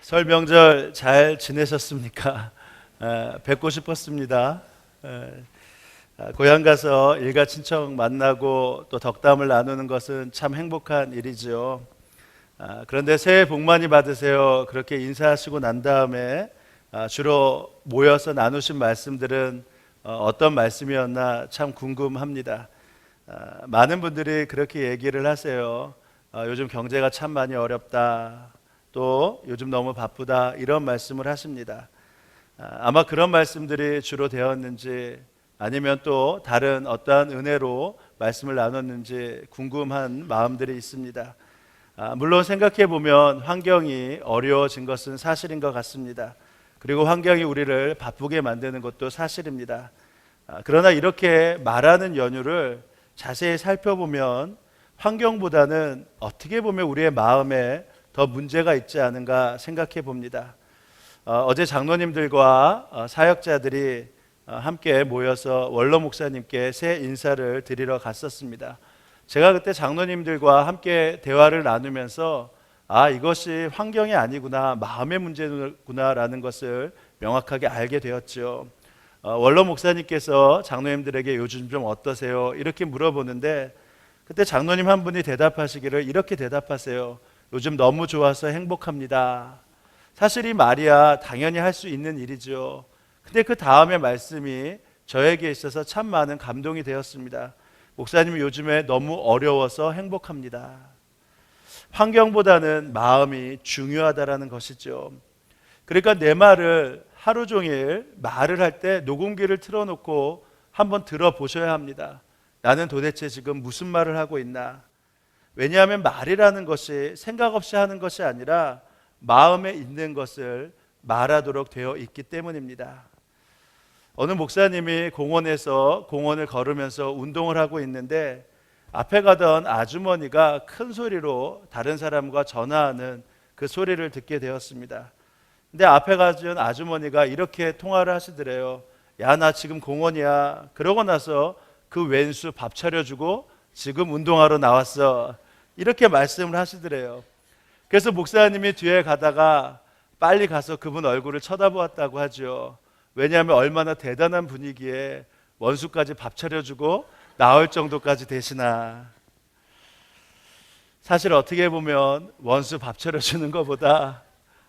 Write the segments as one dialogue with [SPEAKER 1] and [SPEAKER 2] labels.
[SPEAKER 1] 설 명절 잘 지내셨습니까? 뵙고 싶었습니다. 고향 가서 일가 친척 만나고 또 덕담을 나누는 것은 참 행복한 일이죠. 그런데 새해 복 많이 받으세요. 그렇게 인사하시고 난 다음에 주로 모여서 나누신 말씀들은 어떤 말씀이었나 참 궁금합니다. 많은 분들이 그렇게 얘기를 하세요. 요즘 경제가 참 많이 어렵다. 또 요즘 너무 바쁘다 이런 말씀을 하십니다. 아마 그런 말씀들이 주로 되었는지 아니면 또 다른 어떠한 은혜로 말씀을 나눴는지 궁금한 마음들이 있습니다. 물론 생각해 보면 환경이 어려워진 것은 사실인 것 같습니다. 그리고 환경이 우리를 바쁘게 만드는 것도 사실입니다. 그러나 이렇게 말하는 연유를 자세히 살펴보면 환경보다는 어떻게 보면 우리의 마음에 더 문제가 있지 않은가 생각해 봅니다. 어제 장로님들과 사역자들이 함께 모여서 원로 목사님께 새 인사를 드리러 갔었습니다. 제가 그때 장로님들과 함께 대화를 나누면서 이것이 환경이 아니구나, 마음의 문제구나라는 것을 명확하게 알게 되었죠. 원로 목사님께서 장로님들에게 요즘 좀 어떠세요? 이렇게 물어보는데 그때 장로님 한 분이 대답하시기를 이렇게 대답하세요. 요즘 너무 좋아서 행복합니다. 사실 이 말이야 당연히 할 수 있는 일이죠. 근데 그 다음에 말씀이 저에게 있어서 참 많은 감동이 되었습니다. 목사님이 요즘에 너무 어려워서 행복합니다. 환경보다는 마음이 중요하다라는 것이죠. 그러니까 내 말을 하루 종일 말을 할 때 녹음기를 틀어놓고 한번 들어보셔야 합니다. 나는 도대체 지금 무슨 말을 하고 있나? 왜냐하면 말이라는 것이 생각 없이 하는 것이 아니라 마음에 있는 것을 말하도록 되어 있기 때문입니다. 어느 목사님이 공원에서 공원을 걸으면서 운동을 하고 있는데 앞에 가던 아주머니가 큰 소리로 다른 사람과 전화하는 그 소리를 듣게 되었습니다. 근데 앞에 가던 아주머니가 이렇게 통화를 하시더래요. 야, 나 지금 공원이야. 그러고 나서 그 왼수 밥 차려주고 지금 운동하러 나왔어. 이렇게 말씀을 하시더래요. 그래서 목사님이 뒤에 가다가 빨리 가서 그분 얼굴을 쳐다보았다고 하죠. 왜냐하면 얼마나 대단한 분위기에 원수까지 밥 차려주고 나올 정도까지 되시나. 사실 어떻게 보면 원수 밥 차려주는 것보다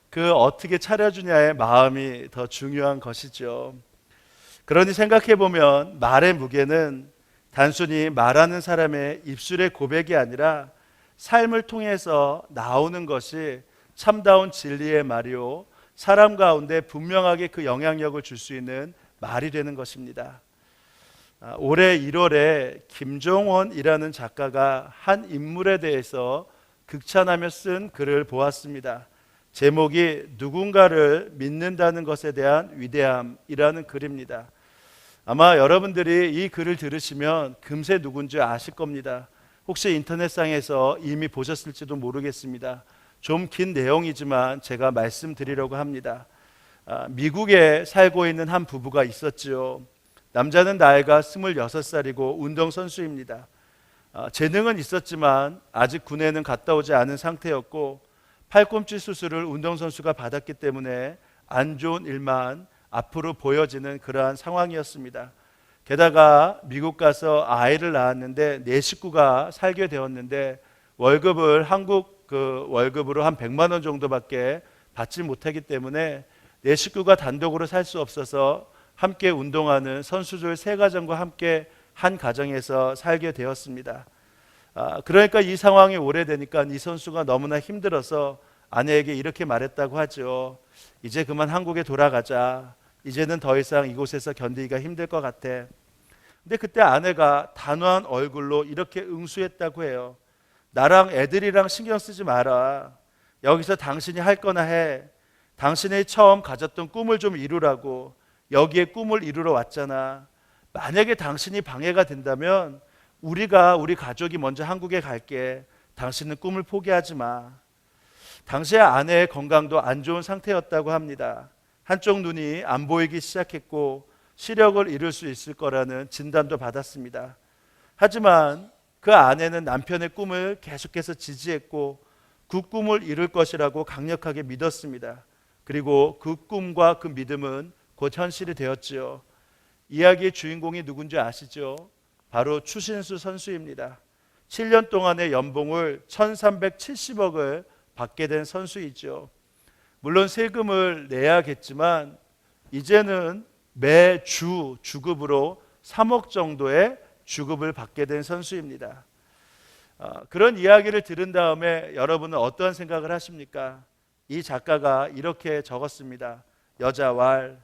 [SPEAKER 1] 그 어떻게 차려주냐의 마음이 더 중요한 것이죠. 그러니 생각해 보면 말의 무게는 단순히 말하는 사람의 입술의 고백이 아니라 삶을 통해서 나오는 것이 참다운 진리의 말이요, 사람 가운데 분명하게 그 영향력을 줄 수 있는 말이 되는 것입니다. 올해 1월에 김종원이라는 작가가 한 인물에 대해서 극찬하며 쓴 글을 보았습니다. 제목이 누군가를 믿는다는 것에 대한 위대함이라는 글입니다. 아마 여러분들이 이 글을 들으시면 금세 누군지 아실 겁니다. 혹시 인터넷상에서 이미 보셨을지도 모르겠습니다. 좀 긴 내용이지만 제가 말씀드리려고 합니다. 미국에 살고 있는 한 부부가 있었죠. 남자는 나이가 26살이고 운동선수입니다. 재능은 있었지만 아직 군에는 갔다 오지 않은 상태였고 팔꿈치 수술을 운동선수가 받았기 때문에 안 좋은 일만 앞으로 보여지는 그러한 상황이었습니다. 게다가 미국 가서 아이를 낳았는데 네 식구가 살게 되었는데 월급을 한국 그 월급으로 한 100만 원 정도밖에 받지 못하기 때문에 네 식구가 단독으로 살 수 없어서 함께 운동하는 선수들 3가정과 함께 한 가정에서 살게 되었습니다. 그러니까 이 상황이 오래되니까 이 선수가 너무나 힘들어서 아내에게 이렇게 말했다고 하죠. 이제 그만 한국에 돌아가자. 이제는 더 이상 이곳에서 견디기가 힘들 것 같아. 근데 그때 아내가 단호한 얼굴로 이렇게 응수했다고 해요. 나랑 애들이랑 신경 쓰지 마라. 여기서 당신이 할 거나 해. 당신이 처음 가졌던 꿈을 좀 이루라고. 여기에 꿈을 이루러 왔잖아. 만약에 당신이 방해가 된다면 우리 가족이 먼저 한국에 갈게. 당신은 꿈을 포기하지 마. 당시에 아내의 건강도 안 좋은 상태였다고 합니다. 한쪽 눈이 안 보이기 시작했고 시력을 잃을 수 있을 거라는 진단도 받았습니다. 하지만 그 아내는 남편의 꿈을 계속해서 지지했고 그 꿈을 이룰 것이라고 강력하게 믿었습니다. 그리고 그 꿈과 그 믿음은 곧 현실이 되었지요. 이야기의 주인공이 누군지 아시죠? 바로 추신수 선수입니다. 7년 동안의 연봉을 1370억을 받게 된 선수이죠. 물론 세금을 내야겠지만 이제는 매주 주급으로 3억 정도의 주급을 받게 된 선수입니다. 그런 이야기를 들은 다음에 여러분은 어떠한 생각을 하십니까? 이 작가가 이렇게 적었습니다. 여자 왈,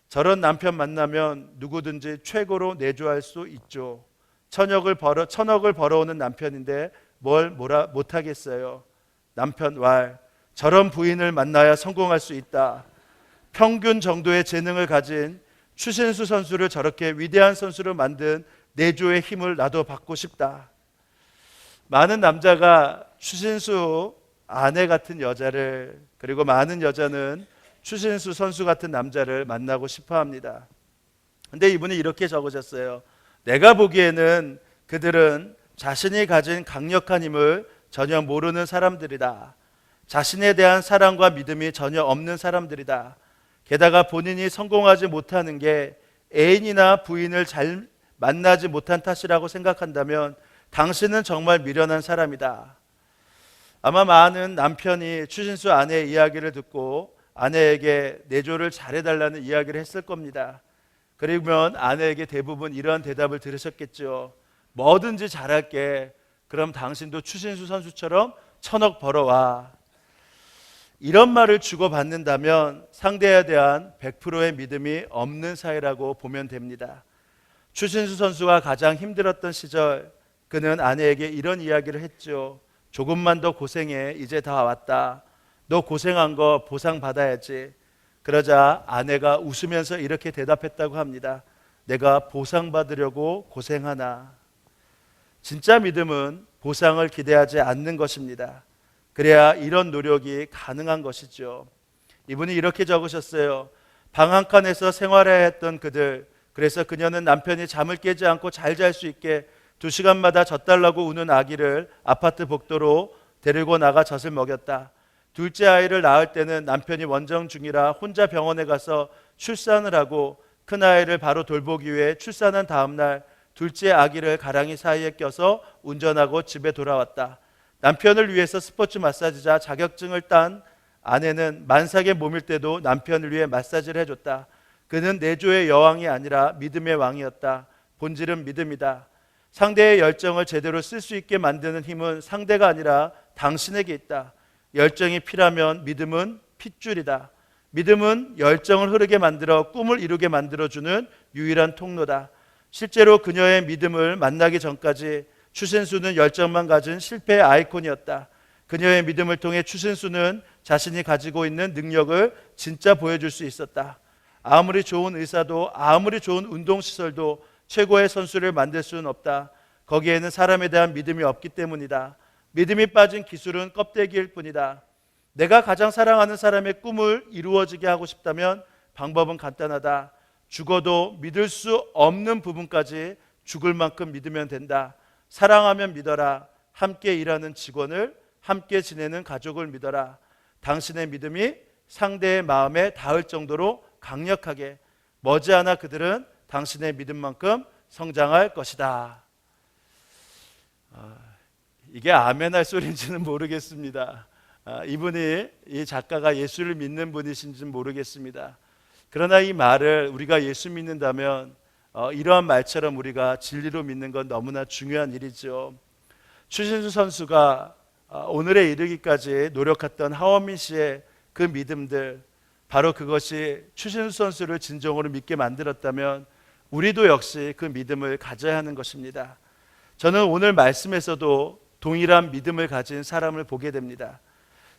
[SPEAKER 1] 저런 남편 만나면 누구든지 최고로 내조할 수 있죠. 천억을 벌어오는 남편인데 뭘 못하겠어요. 남편 왈, 저런 부인을 만나야 성공할 수 있다. 평균 정도의 재능을 가진 추신수 선수를 저렇게 위대한 선수로 만든 내조의 힘을 나도 받고 싶다. 많은 남자가 추신수 아내 같은 여자를, 그리고 많은 여자는 추신수 선수 같은 남자를 만나고 싶어 합니다. 근데 이분이 이렇게 적으셨어요. 내가 보기에는 그들은 자신이 가진 강력한 힘을 전혀 모르는 사람들이다. 자신에 대한 사랑과 믿음이 전혀 없는 사람들이다. 게다가 본인이 성공하지 못하는 게 애인이나 부인을 잘 만나지 못한 탓이라고 생각한다면 당신은 정말 미련한 사람이다. 아마 많은 남편이 추신수 아내의 이야기를 듣고 아내에게 내조를 잘해달라는 이야기를 했을 겁니다. 그러면 아내에게 대부분 이러한 대답을 들으셨겠죠. 뭐든지 잘할게. 그럼 당신도 추신수 선수처럼 1000억 벌어와. 이런 말을 주고받는다면 상대에 대한 100%의 믿음이 없는 사이라고 보면 됩니다. 추신수 선수가 가장 힘들었던 시절, 그는 아내에게 이런 이야기를 했죠. 조금만 더 고생해. 이제 다 왔다. 너 고생한 거 보상받아야지. 그러자 아내가 웃으면서 이렇게 대답했다고 합니다. 내가 보상받으려고 고생하나. 진짜 믿음은 보상을 기대하지 않는 것입니다. 그래야 이런 노력이 가능한 것이죠. 이분이 이렇게 적으셨어요. 방 한 칸에서 생활해야 했던 그들, 그래서 그녀는 남편이 잠을 깨지 않고 잘 잘 수 있게 2시간마다 젖달라고 우는 아기를 아파트 복도로 데리고 나가 젖을 먹였다. 둘째 아이를 낳을 때는 남편이 원정 중이라 혼자 병원에 가서 출산을 하고 큰아이를 바로 돌보기 위해 출산한 다음 날 둘째 아기를 가랑이 사이에 껴서 운전하고 집에 돌아왔다. 남편을 위해서 스포츠 마사지자 자격증을 딴 아내는 만삭의 몸일 때도 남편을 위해 마사지를 해줬다. 그는 내조의 여왕이 아니라 믿음의 왕이었다. 본질은 믿음이다. 상대의 열정을 제대로 쓸 수 있게 만드는 힘은 상대가 아니라 당신에게 있다. 열정이 피라면 믿음은 핏줄이다. 믿음은 열정을 흐르게 만들어 꿈을 이루게 만들어주는 유일한 통로다. 실제로 그녀의 믿음을 만나기 전까지 추신수는 열정만 가진 실패의 아이콘이었다. 그녀의 믿음을 통해 추신수는 자신이 가지고 있는 능력을 진짜 보여줄 수 있었다. 아무리 좋은 의사도 아무리 좋은 운동시설도 최고의 선수를 만들 수는 없다. 거기에는 사람에 대한 믿음이 없기 때문이다. 믿음이 빠진 기술은 껍데기일 뿐이다. 내가 가장 사랑하는 사람의 꿈을 이루어지게 하고 싶다면 방법은 간단하다. 죽어도 믿을 수 없는 부분까지 죽을 만큼 믿으면 된다. 사랑하면 믿어라. 함께 일하는 직원을, 함께 지내는 가족을 믿어라. 당신의 믿음이 상대의 마음에 닿을 정도로 강력하게, 머지않아 그들은 당신의 믿음만큼 성장할 것이다. 이게 아멘 할 소리인지는 모르겠습니다. 이 작가가 예수를 믿는 분이신지는 모르겠습니다. 그러나 이 말을 우리가 예수 믿는다면 이러한 말처럼 우리가 진리로 믿는 건 너무나 중요한 일이죠. 추신수 선수가 오늘에 이르기까지 노력했던 하원민 씨의 그 믿음들, 바로 그것이 추신수 선수를 진정으로 믿게 만들었다면 우리도 역시 그 믿음을 가져야 하는 것입니다. 저는 오늘 말씀에서도 동일한 믿음을 가진 사람을 보게 됩니다.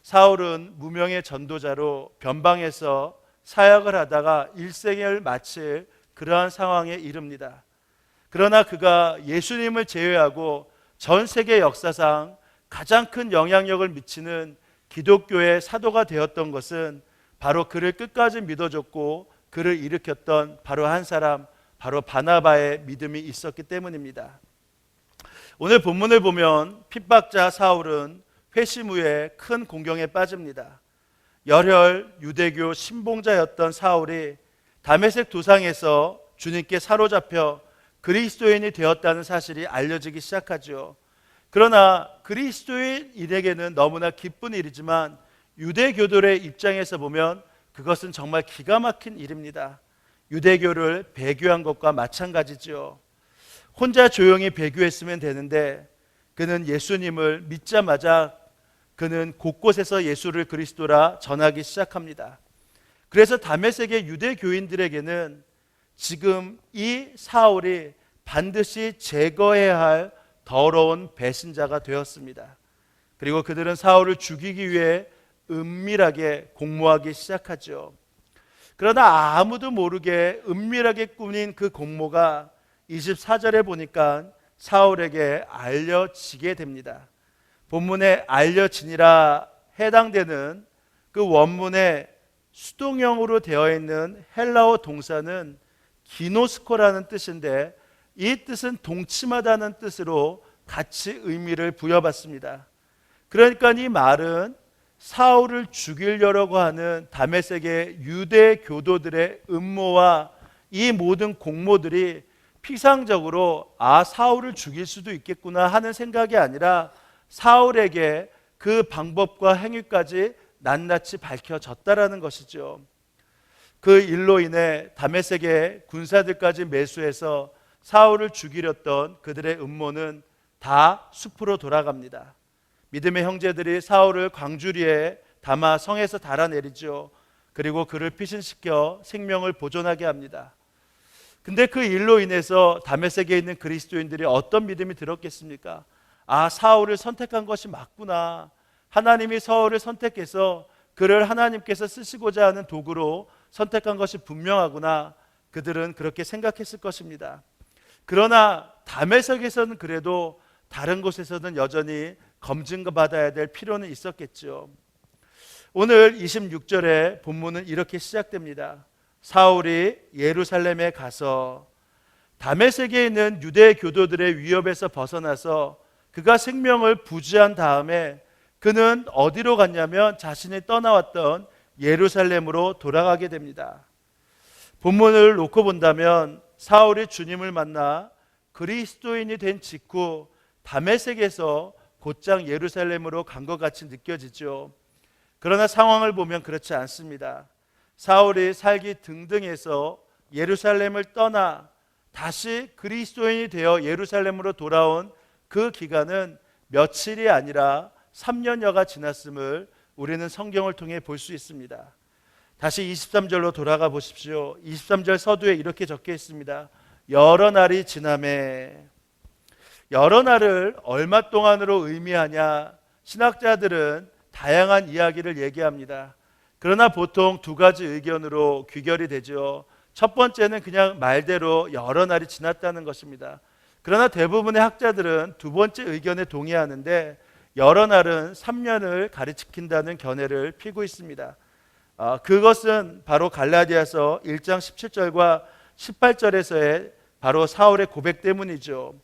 [SPEAKER 1] 사울은 무명의 전도자로 변방에서 사역을 하다가 일생을 마칠 그러한 상황에 이릅니다. 그러나 그가 예수님을 제외하고 전 세계 역사상 가장 큰 영향력을 미치는 기독교의 사도가 되었던 것은 바로 그를 끝까지 믿어줬고 그를 일으켰던 바로 한 사람, 바로 바나바의 믿음이 있었기 때문입니다. 오늘 본문을 보면 핍박자 사울은 회심 후에 큰 공경에 빠집니다. 열혈 유대교 신봉자였던 사울이 다메섹 도상에서 주님께 사로잡혀 그리스도인이 되었다는 사실이 알려지기 시작하죠. 그러나 그리스도인에게는 너무나 기쁜 일이지만 유대교들의 입장에서 보면 그것은 정말 기가 막힌 일입니다. 유대교를 배교한 것과 마찬가지죠. 혼자 조용히 배교했으면 되는데 그는 예수님을 믿자마자 그는 곳곳에서 예수를 그리스도라 전하기 시작합니다. 그래서 다메섹의 유대교인들에게는 지금 이 사울이 반드시 제거해야 할 더러운 배신자가 되었습니다. 그리고 그들은 사울을 죽이기 위해 은밀하게 공모하기 시작하죠. 그러나 아무도 모르게 은밀하게 꾸민 그 공모가 24절에 보니까 사울에게 알려지게 됩니다. 본문에 알려지니라 해당되는 그 원문에 수동형으로 되어 있는 헬라어 동사는 기노스코라는 뜻인데 이 뜻은 동침하다는 뜻으로 같이 의미를 부여받습니다. 그러니까 이 말은 사울을 죽이려고 하는 다메섹의 유대 교도들의 음모와 이 모든 공모들이 피상적으로 사울을 죽일 수도 있겠구나 하는 생각이 아니라 사울에게 그 방법과 행위까지 낱낱이 밝혀졌다라는 것이죠. 그 일로 인해 다메섹의 군사들까지 매수해서 사울을 죽이렸던 그들의 음모는 다 숲으로 돌아갑니다. 믿음의 형제들이 사울을 광주리에 담아 성에서 달아내리죠. 그리고 그를 피신시켜 생명을 보존하게 합니다. 근데 그 일로 인해서 다메섹에 있는 그리스도인들이 어떤 믿음이 들었겠습니까? 사울을 선택한 것이 맞구나. 하나님이 사울을 선택해서 그를 하나님께서 쓰시고자 하는 도구로 선택한 것이 분명하구나. 그들은 그렇게 생각했을 것입니다. 그러나 다메섹에서는 그래도 다른 곳에서는 여전히 검증받아야 될 필요는 있었겠죠. 오늘 26절에 본문은 이렇게 시작됩니다. 사울이 예루살렘에 가서 다메섹에 있는 유대 교도들의 위협에서 벗어나서 그가 생명을 부지한 다음에 그는 어디로 갔냐면 자신이 떠나왔던 예루살렘으로 돌아가게 됩니다. 본문을 놓고 본다면 사울이 주님을 만나 그리스도인이 된 직후 다메섹에서 곧장 예루살렘으로 간 것 같이 느껴지죠. 그러나 상황을 보면 그렇지 않습니다. 사울이 살기 등등해서 예루살렘을 떠나 다시 그리스도인이 되어 예루살렘으로 돌아온 그 기간은 며칠이 아니라 3년여가 지났음을 우리는 성경을 통해 볼 수 있습니다. 다시 23절로 돌아가 보십시오. 23절 서두에 이렇게 적혀 있습니다. 여러 날이 지나매. 여러 날을 얼마 동안으로 의미하냐? 신학자들은 다양한 이야기를 얘기합니다. 그러나 보통 두 가지 의견으로 귀결이 되죠. 첫 번째는 그냥 말대로 여러 날이 지났다는 것입니다. 그러나 대부분의 학자들은 두 번째 의견에 동의하는데 여러 날은 3년을 가리킨다는 견해를 펴고 있습니다. 그것은 바로 갈라디아서 1장 17절과 18절에서의 바로 사울의 고백 때문이죠.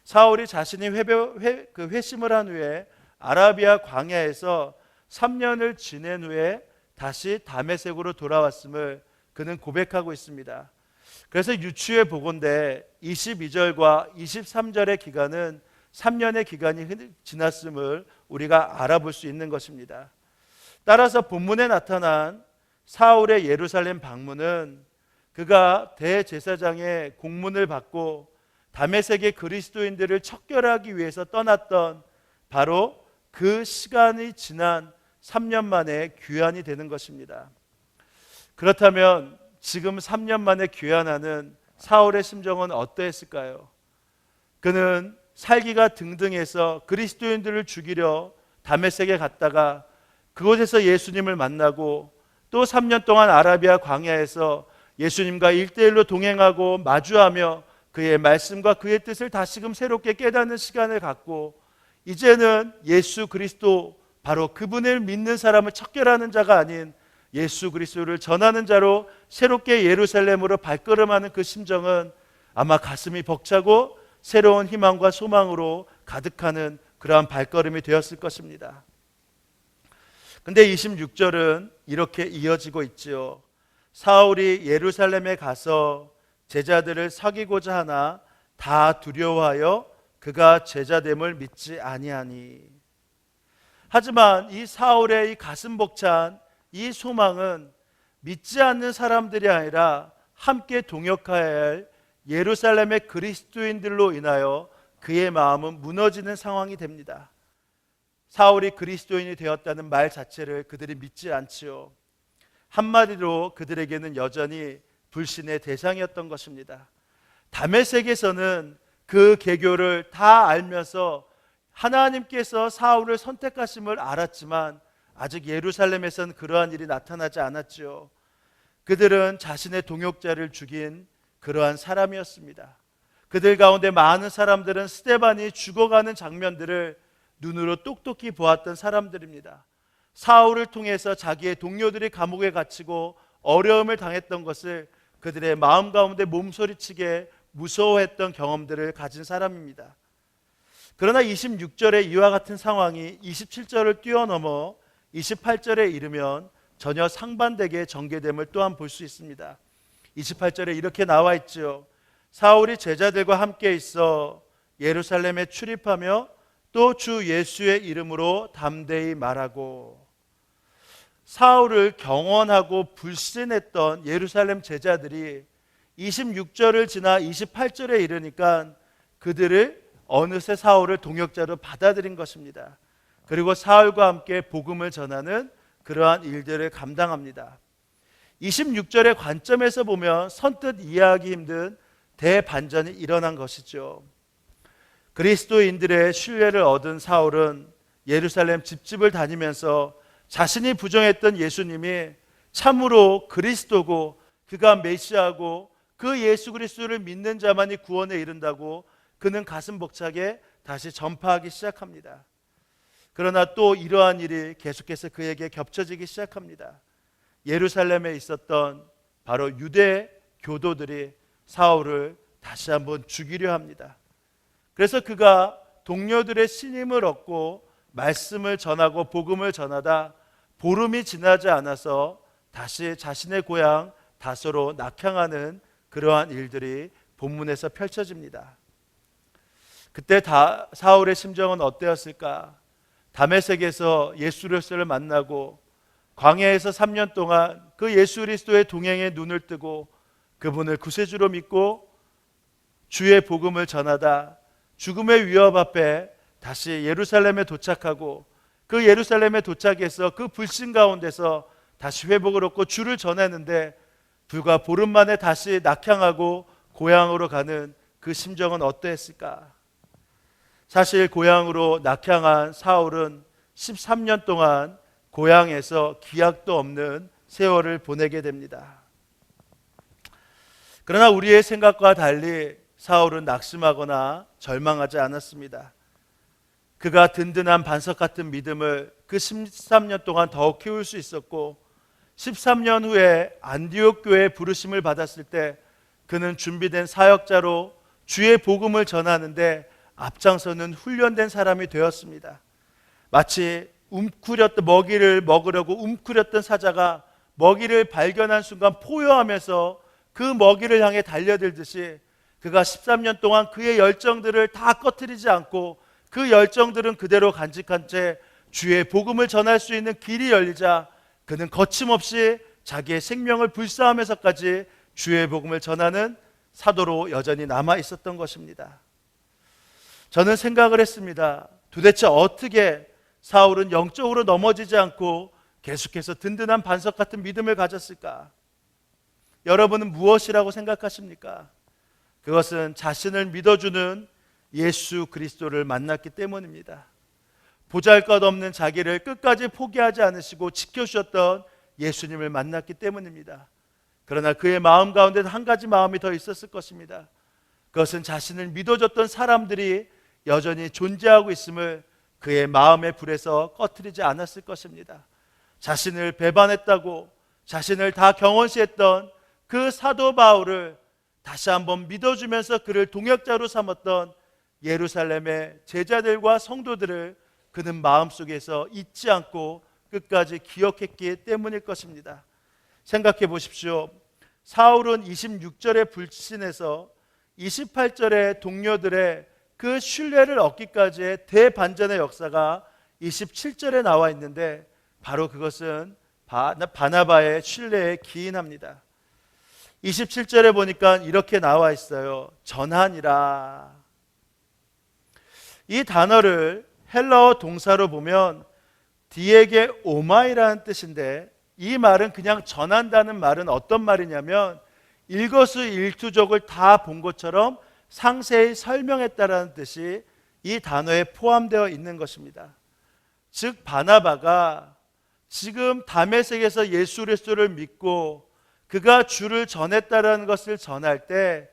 [SPEAKER 1] 사울이 자신이 회심을 한 후에 아라비아 광야에서 3년을 지낸 후에 다시 다메섹으로 돌아왔음을 그는 고백하고 있습니다. 그래서 유추해 보건대 22절과 23절의 기간은 3년의 기간이 지났음을 우리가 알아볼 수 있는 것입니다. 따라서 본문에 나타난 사울의 예루살렘 방문은 그가 대제사장의 공문을 받고 다메섹의 그리스도인들을 척결하기 위해서 떠났던 바로 그 시간이 지난 3년 만에 귀환이 되는 것입니다. 그렇다면 지금 3년 만에 귀환하는 사울의 심정은 어떠했을까요? 그는 살기가 등등해서 그리스도인들을 죽이려 다메섹에 갔다가 그곳에서 예수님을 만나고 또 3년 동안 아라비아 광야에서 예수님과 1대1로 동행하고 마주하며 그의 말씀과 그의 뜻을 다시금 새롭게 깨닫는 시간을 갖고 이제는 예수 그리스도 바로 그분을 믿는 사람을 척결하는 자가 아닌 예수 그리스도를 전하는 자로 새롭게 예루살렘으로 발걸음하는 그 심정은 아마 가슴이 벅차고 새로운 희망과 소망으로 가득하는 그러한 발걸음이 되었을 것입니다. 근데 26절은 이렇게 이어지고 있지요. 사울이 예루살렘에 가서 제자들을 사귀고자 하나 다 두려워하여 그가 제자됨을 믿지 아니하니. 하지만 이 사울의 이 가슴 벅찬 이 소망은 믿지 않는 사람들이 아니라 함께 동역해야 할 예루살렘의 그리스도인들로 인하여 그의 마음은 무너지는 상황이 됩니다. 사울이 그리스도인이 되었다는 말 자체를 그들이 믿지 않지요. 한마디로 그들에게는 여전히 불신의 대상이었던 것입니다. 다메섹에서는 그 계교를 다 알면서 하나님께서 사울을 선택하심을 알았지만 아직 예루살렘에서는 그러한 일이 나타나지 않았지요. 그들은 자신의 동역자를 죽인 그러한 사람이었습니다. 그들 가운데 많은 사람들은 스데반이 죽어가는 장면들을 눈으로 똑똑히 보았던 사람들입니다. 사울을 통해서 자기의 동료들이 감옥에 갇히고 어려움을 당했던 것을 그들의 마음 가운데 몸소리치게 무서워했던 경험들을 가진 사람입니다. 그러나 26절에 이와 같은 상황이 27절을 뛰어넘어 28절에 이르면 전혀 상반되게 전개됨을 또한 볼 수 있습니다. 28절에 이렇게 나와 있죠. 사울이 제자들과 함께 있어 예루살렘에 출입하며 또 주 예수의 이름으로 담대히 말하고. 사울을 경원하고 불신했던 예루살렘 제자들이 26절을 지나 28절에 이르니까 그들을 어느새 사울을 동역자로 받아들인 것입니다. 그리고 사울과 함께 복음을 전하는 그러한 일들을 감당합니다. 26절의 관점에서 보면 선뜻 이해하기 힘든 대반전이 일어난 것이죠. 그리스도인들의 신뢰를 얻은 사울은 예루살렘 집집을 다니면서 자신이 부정했던 예수님이 참으로 그리스도고 그가 메시아고 그 예수 그리스도를 믿는 자만이 구원에 이른다고 그는 가슴 벅차게 다시 전파하기 시작합니다. 그러나 또 이러한 일이 계속해서 그에게 겹쳐지기 시작합니다. 예루살렘에 있었던 바로 유대 교도들이 사울을 다시 한번 죽이려 합니다. 그래서 그가 동료들의 신임을 얻고 말씀을 전하고 복음을 전하다 보름이 지나지 않아서 다시 자신의 고향 다소로 낙향하는 그러한 일들이 본문에서 펼쳐집니다. 그때 사울의 심정은 어때였을까? 다메섹에서 예수 그리스도를 만나고 광야에서 3년 동안 그 예수 그리스도의 동행에 눈을 뜨고 그분을 구세주로 믿고 주의 복음을 전하다 죽음의 위협 앞에 다시 예루살렘에 도착하고 그 예루살렘에 도착해서 그 불신 가운데서 다시 회복을 얻고 주를 전했는데 불과 보름 만에 다시 낙향하고 고향으로 가는 그 심정은 어떠했을까? 사실 고향으로 낙향한 사울은 13년 동안 고향에서 기약도 없는 세월을 보내게 됩니다. 그러나 우리의 생각과 달리 사울은 낙심하거나 절망하지 않았습니다. 그가 든든한 반석 같은 믿음을 그 13년 동안 더욱 키울 수 있었고 13년 후에 안디옥 교회의 부르심을 받았을 때 그는 준비된 사역자로 주의 복음을 전하는데 앞장서는 훈련된 사람이 되었습니다. 마치 먹이를 먹으려고 움크렸던 사자가 먹이를 발견한 순간 포효하면서 그 먹이를 향해 달려들듯이 그가 13년 동안 그의 열정들을 다 꺼트리지 않고 그 열정들은 그대로 간직한 채 주의 복음을 전할 수 있는 길이 열리자 그는 거침없이 자기의 생명을 불사하면서까지 주의 복음을 전하는 사도로 여전히 남아 있었던 것입니다. 저는 생각을 했습니다. 도대체 어떻게 사울은 영적으로 넘어지지 않고 계속해서 든든한 반석 같은 믿음을 가졌을까? 여러분은 무엇이라고 생각하십니까? 그것은 자신을 믿어주는 예수 그리스도를 만났기 때문입니다. 보잘것없는 자기를 끝까지 포기하지 않으시고 지켜주셨던 예수님을 만났기 때문입니다. 그러나 그의 마음 가운데는 한 가지 마음이 더 있었을 것입니다. 그것은 자신을 믿어줬던 사람들이 여전히 존재하고 있음을 그의 마음의 불에서 꺼트리지 않았을 것입니다. 자신을 배반했다고 자신을 다 경원시했던 그 사도 바울을 다시 한번 믿어주면서 그를 동역자로 삼았던 예루살렘의 제자들과 성도들을 그는 마음속에서 잊지 않고 끝까지 기억했기 때문일 것입니다. 생각해 보십시오. 사울은 26절에 불신해서 28절에 동료들의 그 신뢰를 얻기까지의 대반전의 역사가 27절에 나와 있는데 바로 그것은 바나바의 신뢰에 기인합니다. 27절에 보니까 이렇게 나와 있어요. 전하니라. 이 단어를 헬라어 동사로 보면 디에게 오마이라는 뜻인데 이 말은 그냥 전한다는 말은 어떤 말이냐면 일거수일투족을 다 본 것처럼 상세히 설명했다라는 뜻이 이 단어에 포함되어 있는 것입니다. 즉 바나바가 지금 다메섹에서 예수 그리스도를 믿고 그가 주를 전했다라는 것을 전할 때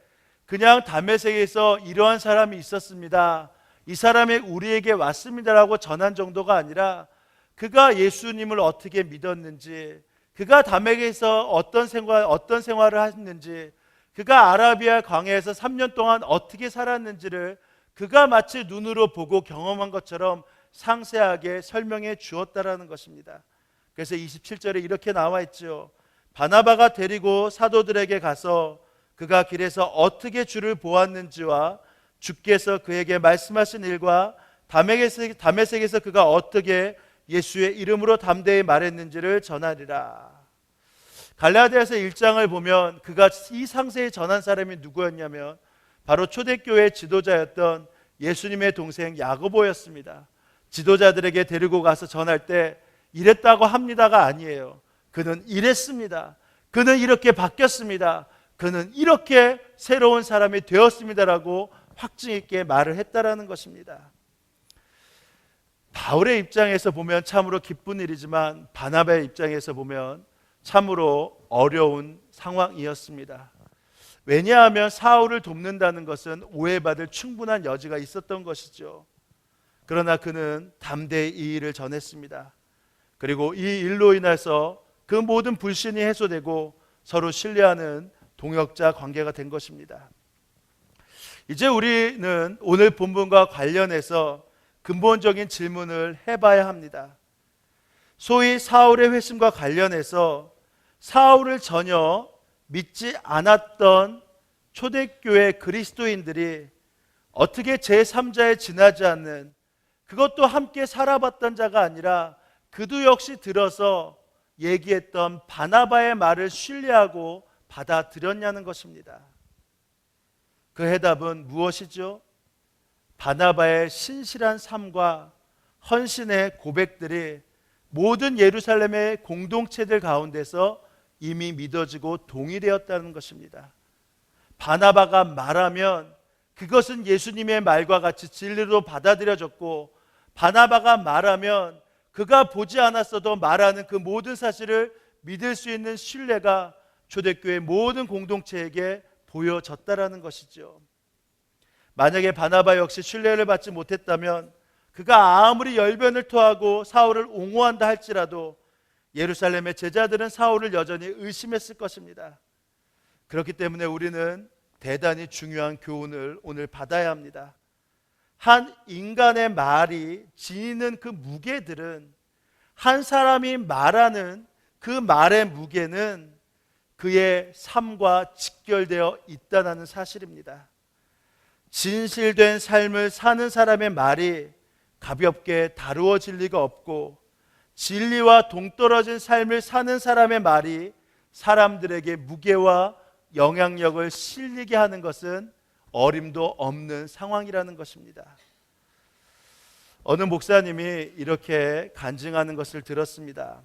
[SPEAKER 1] 그냥 다메섹에서 이러한 사람이 있었습니다, 이 사람이 우리에게 왔습니다라고 전한 정도가 아니라 그가 예수님을 어떻게 믿었는지, 그가 다메섹에서 어떤 생활을 했는지, 그가 아라비아 광야에서 3년 동안 어떻게 살았는지를 그가 마치 눈으로 보고 경험한 것처럼 상세하게 설명해 주었다라는 것입니다. 그래서 27절에 이렇게 나와 있죠. 바나바가 데리고 사도들에게 가서 그가 길에서 어떻게 주를 보았는지와 주께서 그에게 말씀하신 일과 다메섹에서 그가 어떻게 예수의 이름으로 담대히 말했는지를 전하리라. 갈라디아서 1장을 보면 그가 이 상세히 전한 사람이 누구였냐면 바로 초대교회 지도자였던 예수님의 동생 야고보였습니다. 지도자들에게 데리고 가서 전할 때 이랬다고 합니다가 아니에요. 그는 이랬습니다. 그는 이렇게 바뀌었습니다. 그는 이렇게 새로운 사람이 되었습니다라고 확증 있게 말을 했다라는 것입니다. 바울의 입장에서 보면 참으로 기쁜 일이지만 바나바의 입장에서 보면 참으로 어려운 상황이었습니다. 왜냐하면 사울을 돕는다는 것은 오해받을 충분한 여지가 있었던 것이죠. 그러나 그는 담대히 이 일을 전했습니다. 그리고 이 일로 인해서 그 모든 불신이 해소되고 서로 신뢰하는 동역자 관계가 된 것입니다. 이제 우리는 오늘 본문과 관련해서 근본적인 질문을 해봐야 합니다. 소위 사울의 회심과 관련해서 사울을 전혀 믿지 않았던 초대교회 그리스도인들이 어떻게 제3자에 지나지 않는, 그것도 함께 살아봤던 자가 아니라 그도 역시 들어서 얘기했던 바나바의 말을 신뢰하고 받아들였냐는 것입니다. 그 해답은 무엇이죠? 바나바의 신실한 삶과 헌신의 고백들이 모든 예루살렘의 공동체들 가운데서 이미 믿어지고 동의되었다는 것입니다. 바나바가 말하면 그것은 예수님의 말과 같이 진리로 받아들여졌고, 바나바가 말하면 그가 보지 않았어도 말하는 그 모든 사실을 믿을 수 있는 신뢰가 초대교회 모든 공동체에게 보여졌다라는 것이죠. 만약에 바나바 역시 신뢰를 받지 못했다면 그가 아무리 열변을 토하고 사울을 옹호한다 할지라도 예루살렘의 제자들은 사울을 여전히 의심했을 것입니다. 그렇기 때문에 우리는 대단히 중요한 교훈을 오늘 받아야 합니다. 한 인간의 말이 지니는 그 무게들은, 한 사람이 말하는 그 말의 무게는 그의 삶과 직결되어 있다는 사실입니다. 진실된 삶을 사는 사람의 말이 가볍게 다루어질 리가 없고, 진리와 동떨어진 삶을 사는 사람의 말이 사람들에게 무게와 영향력을 실리게 하는 것은 어림도 없는 상황이라는 것입니다. 어느 목사님이 이렇게 간증하는 것을 들었습니다.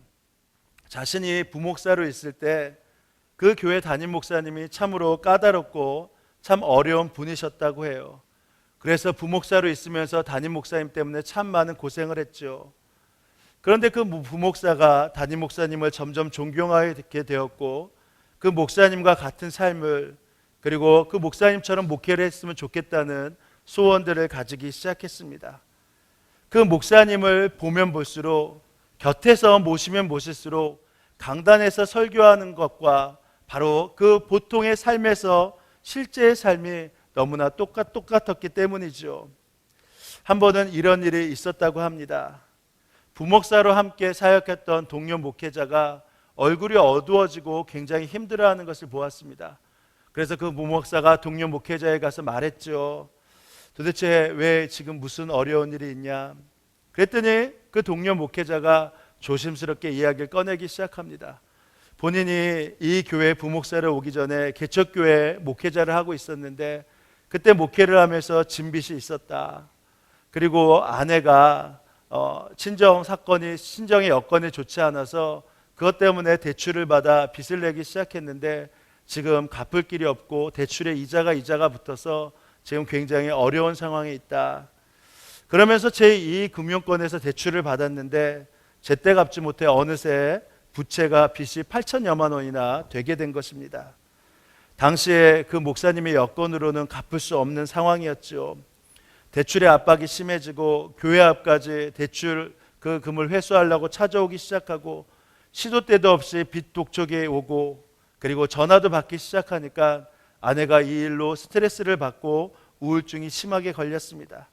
[SPEAKER 1] 자신이 부목사로 있을 때 그 교회 담임 목사님이 참으로 까다롭고 참 어려운 분이셨다고 해요. 그래서 부목사로 있으면서 담임 목사님 때문에 참 많은 고생을 했죠. 그런데 그 부목사가 담임 목사님을 점점 존경하게 되었고, 그 목사님과 같은 삶을, 그리고 그 목사님처럼 목회를 했으면 좋겠다는 소원들을 가지기 시작했습니다. 그 목사님을 보면 볼수록, 곁에서 모시면 모실수록 강단에서 설교하는 것과 바로 그 보통의 삶에서 실제의 삶이 너무나 똑같았기 때문이죠. 한 번은 이런 일이 있었다고 합니다. 부목사로 함께 사역했던 동료 목회자가 얼굴이 어두워지고 굉장히 힘들어하는 것을 보았습니다. 그래서 그 부목사가 동료 목회자에 가서 말했죠. 도대체 왜 지금 무슨 어려운 일이 있냐? 그랬더니 그 동료 목회자가 조심스럽게 이야기를 꺼내기 시작합니다. 본인이 이 교회 부목사를 오기 전에 개척교회 목회자를 하고 있었는데 그때 목회를 하면서 진빚이 있었다. 그리고 아내가 친정의 여건이 좋지 않아서 그것 때문에 대출을 받아 빚을 내기 시작했는데 지금 갚을 길이 없고 대출에 이자가 붙어서 지금 굉장히 어려운 상황에 있다. 그러면서 제2금융권에서 대출을 받았는데 제때 갚지 못해 어느새 부채가 빚이 8천여만 원이나 되게 된 것입니다. 당시에 그 목사님의 여건으로는 갚을 수 없는 상황이었죠. 대출의 압박이 심해지고 교회 앞까지 대출 그 금을 회수하려고 찾아오기 시작하고 시도 때도 없이 빚 독촉이 오고 그리고 전화도 받기 시작하니까 아내가 이 일로 스트레스를 받고 우울증이 심하게 걸렸습니다.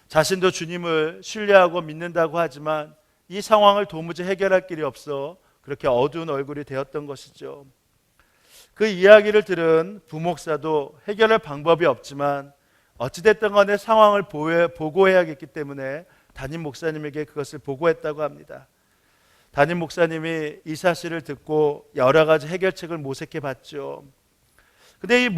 [SPEAKER 1] 자신도 주님을 신뢰하고 믿는다고 하지만 이 상황을 도무지 해결할 길이 없어 그렇게 어두운 얼굴이 되었던 것이죠. 그 이야기를 들은 부목사도 해결할 방법이 없지만 어찌됐든 간에 상황을 보고해야겠기 때문에 담임 목사님에게 그것을 보고했다고 합니다. 담임 목사님이 이 사실을 듣고 여러 가지 해결책을 모색해 봤죠. 근데 이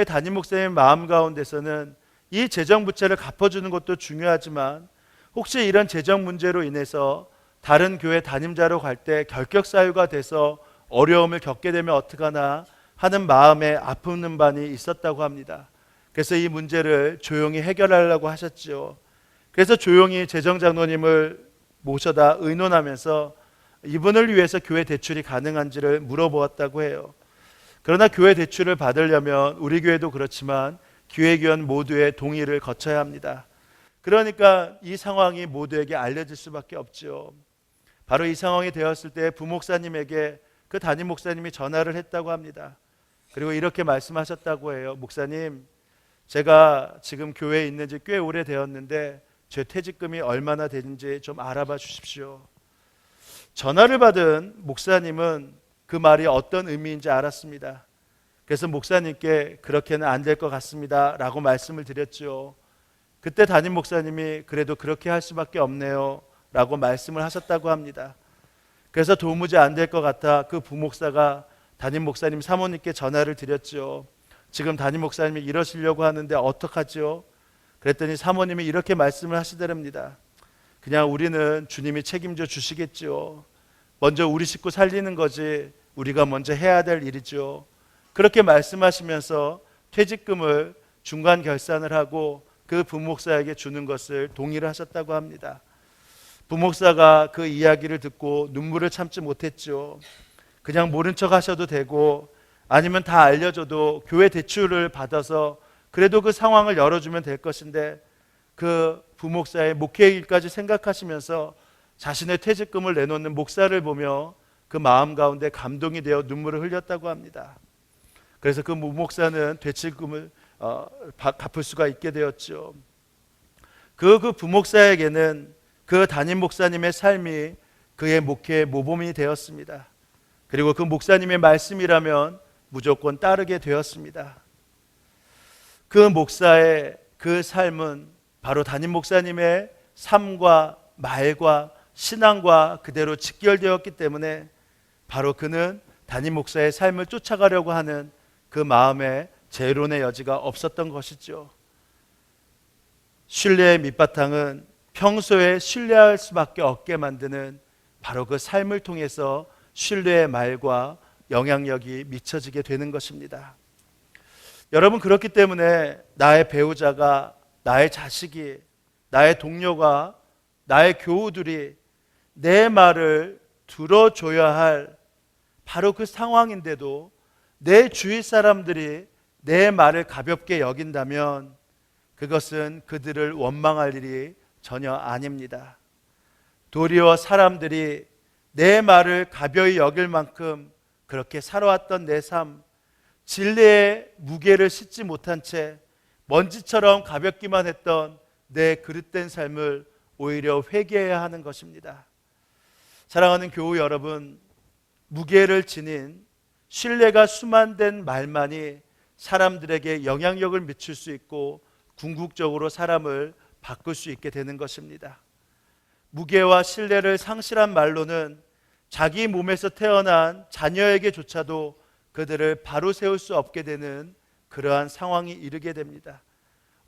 [SPEAKER 1] 담임 목사님의 마음 가운데서는 이 재정 부채를 갚아주는 것도 중요하지만 혹시 이런 재정 문제로 인해서 다른 교회 담임자로 갈 때 결격 사유가 돼서 어려움을 겪게 되면 어떡하나 하는 마음에 아픈 반이 있었다고 합니다. 그래서 이 문제를 조용히 해결하려고 하셨죠. 그래서 조용히 재정장로님을 모셔다 의논하면서 이분을 위해서 교회 대출이 가능한지를 물어보았다고 해요. 그러나 교회 대출을 받으려면 우리 교회도 그렇지만 기획위원 모두의 동의를 거쳐야 합니다. 그러니까 이 상황이 모두에게 알려질 수밖에 없죠. 바로 이 상황이 되었을 때 부목사님에게 그 담임 목사님이 전화를 했다고 합니다. 그리고 이렇게 말씀하셨다고 해요. 목사님, 제가 지금 교회에 있는 지 꽤 오래 되었는데 제 퇴직금이 얼마나 되는지 좀 알아봐 주십시오. 전화를 받은 목사님은 그 말이 어떤 의미인지 알았습니다. 그래서 목사님께 그렇게는 안 될 것 같습니다 라고 말씀을 드렸죠. 그때 담임 목사님이 그래도 그렇게 할 수밖에 없네요 라고 말씀을 하셨다고 합니다. 그래서 도무지 안 될 것 같아 그 부목사가 담임 목사님 사모님께 전화를 드렸죠. 지금 담임 목사님이 이러시려고 하는데 어떡하죠? 그랬더니 사모님이 이렇게 말씀을 하시더랍니다. 그냥 우리는 주님이 책임져 주시겠죠. 먼저 우리 식구 살리는 거지 우리가 먼저 해야 될 일이죠. 그렇게 말씀하시면서 퇴직금을 중간 결산을 하고 그 부목사에게 주는 것을 동의를 하셨다고 합니다. 부목사가 그 이야기를 듣고 눈물을 참지 못했죠. 그냥 모른 척 하셔도 되고 아니면 다 알려줘도 교회 대출을 받아서 그래도 그 상황을 열어주면 될 것인데 그 부목사의 목회의 일까지 생각하시면서 자신의 퇴직금을 내놓는 목사를 보며 그 마음 가운데 감동이 되어 눈물을 흘렸다고 합니다. 그래서 그 부목사는 퇴직금을 갚을 수가 있게 되었죠. 그 부목사에게는 그 담임 목사님의 삶이 그의 목회의 모범이 되었습니다. 그리고 그 목사님의 말씀이라면 무조건 따르게 되었습니다. 그 목사의 그 삶은 바로 담임 목사님의 삶과 말과 신앙과 그대로 직결되었기 때문에 바로 그는 담임 목사의 삶을 쫓아가려고 하는 그 마음에 재론의 여지가 없었던 것이죠. 신뢰의 밑바탕은 평소에 신뢰할 수밖에 없게 만드는 바로 그 삶을 통해서 신뢰의 말과 영향력이 미쳐지게 되는 것입니다. 여러분, 그렇기 때문에 나의 배우자가, 나의 자식이, 나의 동료가, 나의 교우들이 내 말을 들어줘야 할 바로 그 상황인데도 내 주위 사람들이 내 말을 가볍게 여긴다면 그것은 그들을 원망할 일이 전혀 아닙니다. 도리어 사람들이 내 말을 가벼이 여길 만큼 그렇게 살아왔던 내 삶, 진리의 무게를 싣지 못한 채 먼지처럼 가볍기만 했던 내 그릇된 삶을 오히려 회개해야 하는 것입니다. 사랑하는 교우 여러분, 무게를 지닌 신뢰가 수만된 말만이 사람들에게 영향력을 미칠 수 있고 궁극적으로 사람을 바꿀 수 있게 되는 것입니다. 무게와 신뢰를 상실한 말로는 자기 몸에서 태어난 자녀에게조차도 그들을 바로 세울 수 없게 되는 그러한 상황이 이르게 됩니다.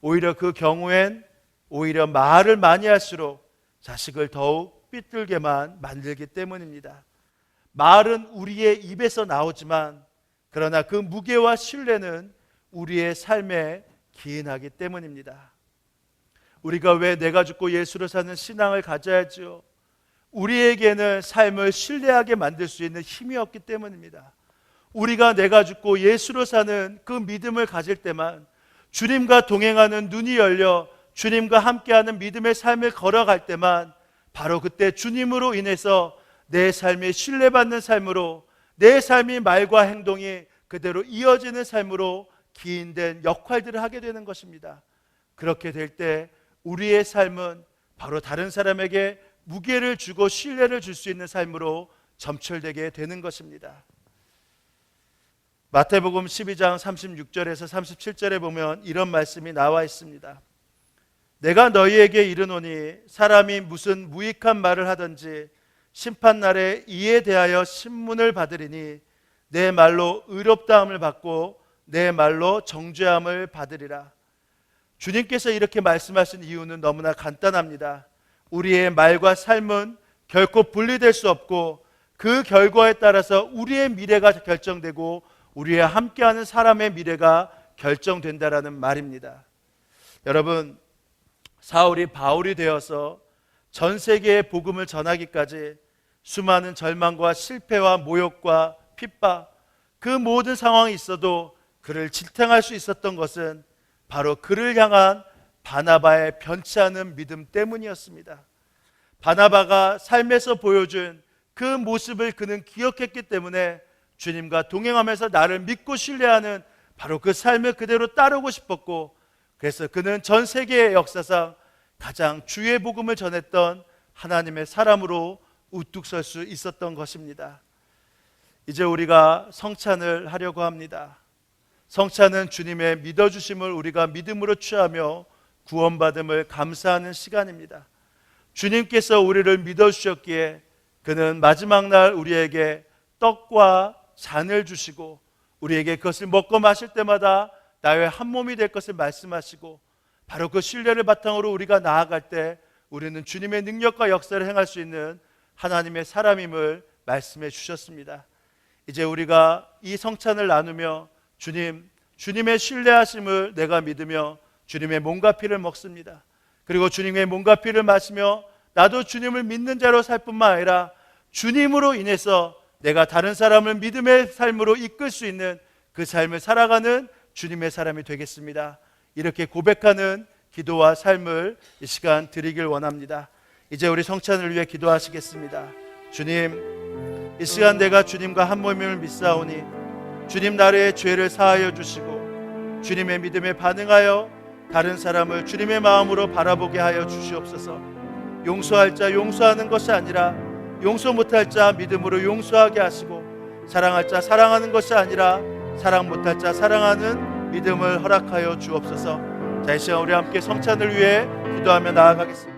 [SPEAKER 1] 오히려 그 경우엔 오히려 말을 많이 할수록 자식을 더욱 삐뚤게만 만들기 때문입니다. 말은 우리의 입에서 나오지만 그러나 그 무게와 신뢰는 우리의 삶에 기인하기 때문입니다. 우리가 왜 내가 죽고 예수로 사는 신앙을 가져야지요? 우리에게는 삶을 신뢰하게 만들 수 있는 힘이 없기 때문입니다. 우리가 내가 죽고 예수로 사는 그 믿음을 가질 때만, 주님과 동행하는 눈이 열려 주님과 함께하는 믿음의 삶을 걸어갈 때만, 바로 그때 주님으로 인해서 내 삶이 신뢰받는 삶으로, 내 삶이 말과 행동이 그대로 이어지는 삶으로 기인된 역할들을 하게 되는 것입니다. 그렇게 될 때 우리의 삶은 바로 다른 사람에게 무게를 주고 신뢰를 줄 수 있는 삶으로 점철되게 되는 것입니다. 마태복음 12장 36절에서 37절에 보면 이런 말씀이 나와 있습니다. 내가 너희에게 이르노니 사람이 무슨 무익한 말을 하든지 심판날에 이에 대하여 신문을 받으리니 내 말로 의롭다함을 받고 내 말로 정죄함을 받으리라. 주님께서 이렇게 말씀하신 이유는 너무나 간단합니다. 우리의 말과 삶은 결코 분리될 수 없고 그 결과에 따라서 우리의 미래가 결정되고 우리와 함께하는 사람의 미래가 결정된다라는 말입니다. 여러분, 사울이 바울이 되어서 전 세계에 복음을 전하기까지 수많은 절망과 실패와 모욕과 핍박, 그 모든 상황이 있어도 그를 지탱할 수 있었던 것은 바로 그를 향한 바나바의 변치 않은 믿음 때문이었습니다. 바나바가 삶에서 보여준 그 모습을 그는 기억했기 때문에 주님과 동행하면서 나를 믿고 신뢰하는 바로 그 삶을 그대로 따르고 싶었고, 그래서 그는 전 세계의 역사상 가장 주의 복음을 전했던 하나님의 사람으로 우뚝 설 수 있었던 것입니다. 이제 우리가 성찬을 하려고 합니다. 성찬은 주님의 믿어주심을 우리가 믿음으로 취하며 구원받음을 감사하는 시간입니다. 주님께서 우리를 믿어주셨기에 그는 마지막 날 우리에게 떡과 잔을 주시고 우리에게 그것을 먹고 마실 때마다 나의 한 몸이 될 것을 말씀하시고, 바로 그 신뢰를 바탕으로 우리가 나아갈 때 우리는 주님의 능력과 역사를 행할 수 있는 하나님의 사람임을 말씀해 주셨습니다. 이제 우리가 이 성찬을 나누며 주님의 신뢰하심을 내가 믿으며 주님의 몸과 피를 먹습니다. 그리고 주님의 몸과 피를 마시며 나도 주님을 믿는 자로 살 뿐만 아니라 주님으로 인해서 내가 다른 사람을 믿음의 삶으로 이끌 수 있는 그 삶을 살아가는 주님의 사람이 되겠습니다. 이렇게 고백하는 기도와 삶을 이 시간 드리길 원합니다. 이제 우리 성찬을 위해 기도하시겠습니다. 주님, 이 시간 내가 주님과 한 몸임을 믿사오니 주님 나의 죄를 사하여 주시고 주님의 믿음에 반응하여 다른 사람을 주님의 마음으로 바라보게 하여 주시옵소서. 용서할 자 용서하는 것이 아니라 용서 못할 자 믿음으로 용서하게 하시고, 사랑할 자 사랑하는 것이 아니라 사랑 못할 자 사랑하는 믿음을 허락하여 주옵소서. 자, 이 시간 우리 함께 성찬을 위해 기도하며 나아가겠습니다.